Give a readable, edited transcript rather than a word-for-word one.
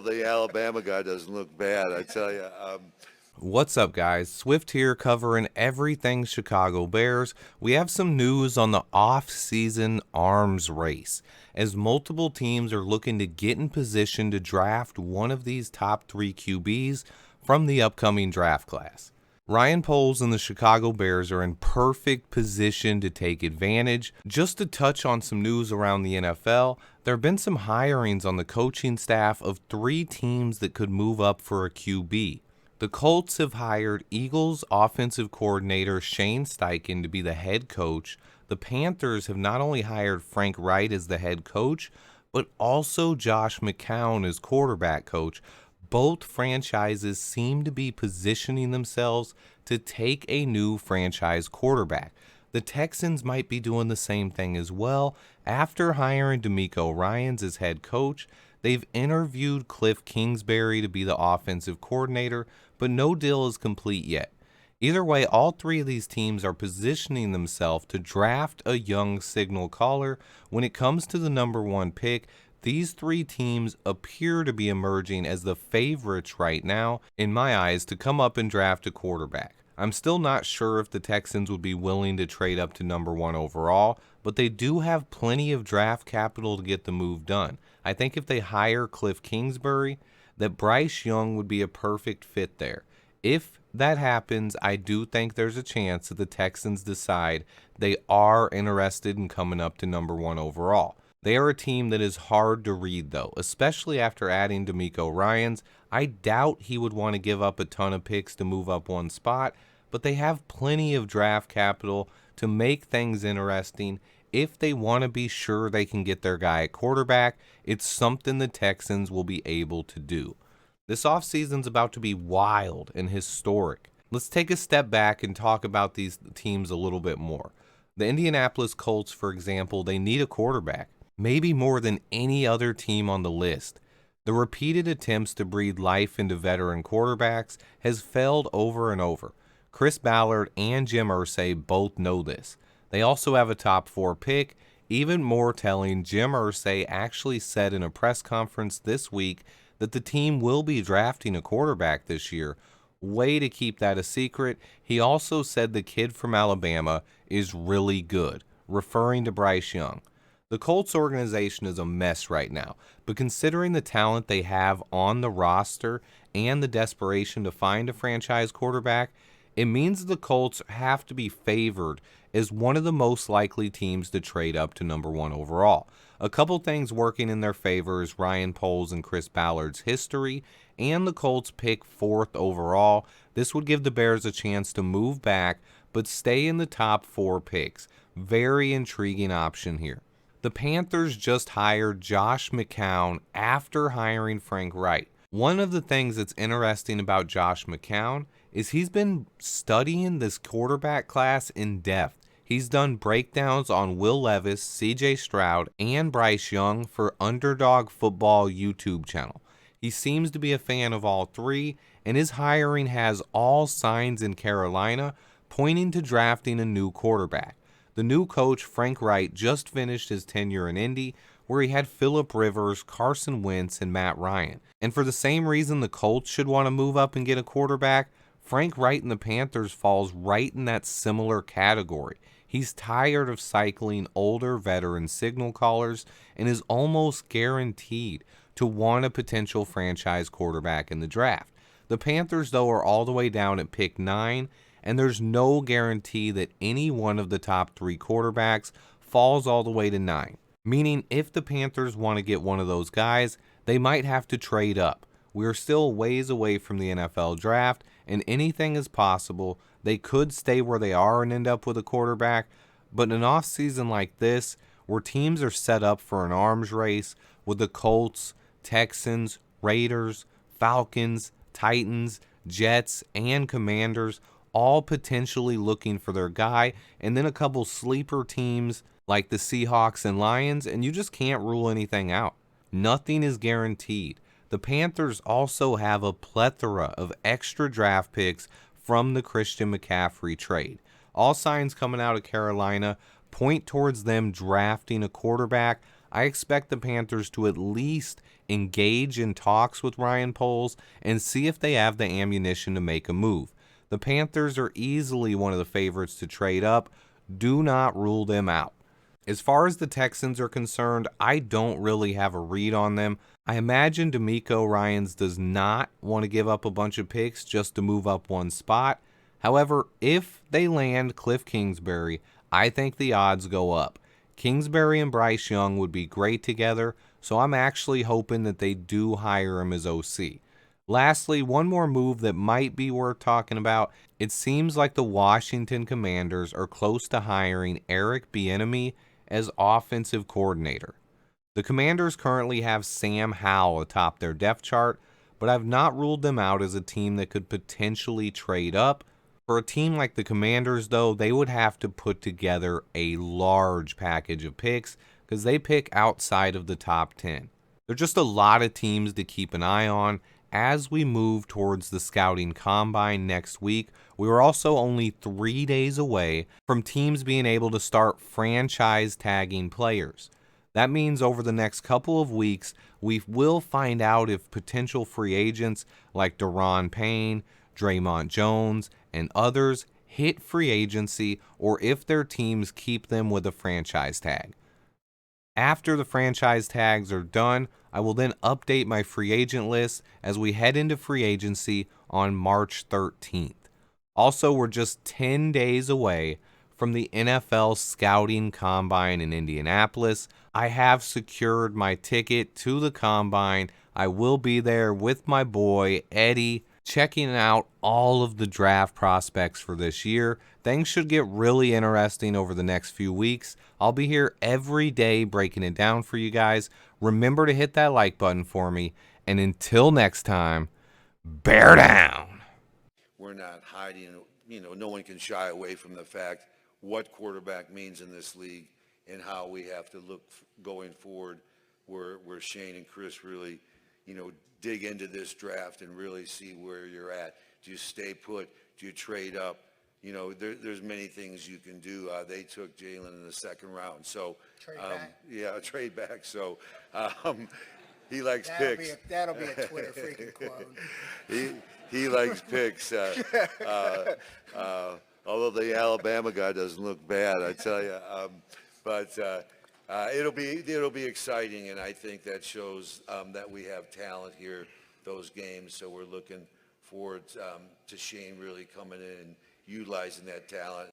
Still, the Alabama guy doesn't look bad, I tell you. What's up, guys? Swift here covering everything Chicago Bears. We have some news on the off-season arms race, as multiple teams are looking to get in position to draft one of these top 3 QBs from the upcoming draft class. Ryan Poles and the Chicago Bears are in perfect position to take advantage. Just to touch on some news around the NFL, there have been some hirings on the coaching staff of 3 teams that could move up for a QB. The Colts have hired Eagles offensive coordinator Shane Steichen to be the head coach. The Panthers have not only hired Frank Reich as the head coach, but also Josh McCown as quarterback coach. Both franchises seem to be positioning themselves to take a new franchise quarterback. The Texans might be doing the same thing as well. After hiring DeMeco Ryans as head coach, they've interviewed Cliff Kingsbury to be the offensive coordinator, but no deal is complete yet. Either way, all 3 of these teams are positioning themselves to draft a young signal caller. When it comes to the number 1 pick, these 3 teams appear to be emerging as the favorites right now, in my eyes, to come up and draft a quarterback. I'm still not sure if the Texans would be willing to trade up to number 1 overall, but they do have plenty of draft capital to get the move done. I think if they hire Cliff Kingsbury, that Bryce Young would be a perfect fit there. If that happens, I do think there's a chance that the Texans decide they are interested in coming up to number 1 overall. They are a team that is hard to read, though, especially after adding DeMeco Ryans. I doubt he would want to give up a ton of picks to move up 1 spot, but they have plenty of draft capital to make things interesting. If they want to be sure they can get their guy at quarterback, it's something the Texans will be able to do. This offseason's about to be wild and historic. Let's take a step back and talk about these teams a little bit more. The Indianapolis Colts, for example, they need a quarterback, maybe more than any other team on the list. The repeated attempts to breathe life into veteran quarterbacks has failed over and over. Chris Ballard and Jim Irsay both know this. They also have a top 4 pick. Even more telling, Jim Irsay actually said in a press conference this week that the team will be drafting a quarterback this year. Way to keep that a secret. He also said the kid from Alabama is really good, referring to Bryce Young. The Colts organization is a mess right now, but considering the talent they have on the roster and the desperation to find a franchise quarterback, it means the Colts have to be favored as one of the most likely teams to trade up to number 1 overall. A couple things working in their favor is Ryan Poles and Chris Ballard's history, and the Colts pick 4th overall. This would give the Bears a chance to move back, but stay in the top 4 picks. Very intriguing option here. The Panthers just hired Josh McCown after hiring Frank Reich. One of the things that's interesting about Josh McCown is he's been studying this quarterback class in depth. He's done breakdowns on Will Levis, CJ Stroud, and Bryce Young for Underdog Football YouTube channel. He seems to be a fan of all 3, and his hiring has all signs in Carolina pointing to drafting a new quarterback. The new coach, Frank Reich, just finished his tenure in Indy, where he had Phillip Rivers, Carson Wentz, and Matt Ryan. And for the same reason the Colts should want to move up and get a quarterback, Frank Reich and the Panthers falls right in that similar category. He's tired of cycling older veteran signal callers and is almost guaranteed to want a potential franchise quarterback in the draft. The Panthers, though, are all the way down at pick 9, and there's no guarantee that any one of the top 3 quarterbacks falls all the way to 9. Meaning, if the Panthers want to get one of those guys, they might have to trade up. We're still ways away from the NFL draft, and anything is possible. They could stay where they are and end up with a quarterback, but in an offseason like this, where teams are set up for an arms race with the Colts, Texans, Raiders, Falcons, Titans, Jets, and Commanders, all potentially looking for their guy, and then a couple sleeper teams like the Seahawks and Lions, and you just can't rule anything out. Nothing is guaranteed. The Panthers also have a plethora of extra draft picks from the Christian McCaffrey trade. All signs coming out of Carolina point towards them drafting a quarterback. I expect the Panthers to at least engage in talks with Ryan Poles and see if they have the ammunition to make a move. The Panthers are easily one of the favorites to trade up. Do not rule them out. As far as the Texans are concerned, I don't really have a read on them. I imagine DeMeco Ryans does not want to give up a bunch of picks just to move up one spot. However, if they land Cliff Kingsbury, I think the odds go up. Kingsbury and Bryce Young would be great together, so I'm actually hoping that they do hire him as OC. Lastly, one more move that might be worth talking about. It seems like the Washington Commanders are close to hiring Eric Bieniemy as offensive coordinator. The Commanders currently have Sam Howell atop their depth chart, but I've not ruled them out as a team that could potentially trade up. For a team like the Commanders, though, they would have to put together a large package of picks because they pick outside of the top 10. There are just a lot of teams to keep an eye on as we move towards the scouting combine next week. We are also only 3 days away from teams being able to start franchise tagging players. That means over the next couple of weeks, we will find out if potential free agents like Daron Payne, Draymond Jones, and others hit free agency or if their teams keep them with a franchise tag. After the franchise tags are done, I will then update my free agent list as we head into free agency on March 13th. Also, we're just 10 days away from the NFL Scouting Combine in Indianapolis. I have secured my ticket to the Combine. I will be there with my boy, Eddie, checking out all of the draft prospects for this year. Things should get really interesting over the next few weeks. I'll be here every day breaking it down for you guys. Remember to hit that like button for me. And until next time, bear down. We're not hiding, no one can shy away from the fact what quarterback means in this league and how we have to look going forward where Shane and Chris really, dig into this draft and really see where you're at. Do you stay put? Do you trade up? There's many things you can do. They took Jalen in the second round. So, Trade back. Yeah, a trade back. So, he likes That'll picks. That'll be a Twitter freaking quote. He likes picks. Although the Alabama guy doesn't look bad, I tell you. But it'll be exciting, and I think that shows that we have talent here. Those games, so we're looking forward to Shane really coming in and utilizing that talent.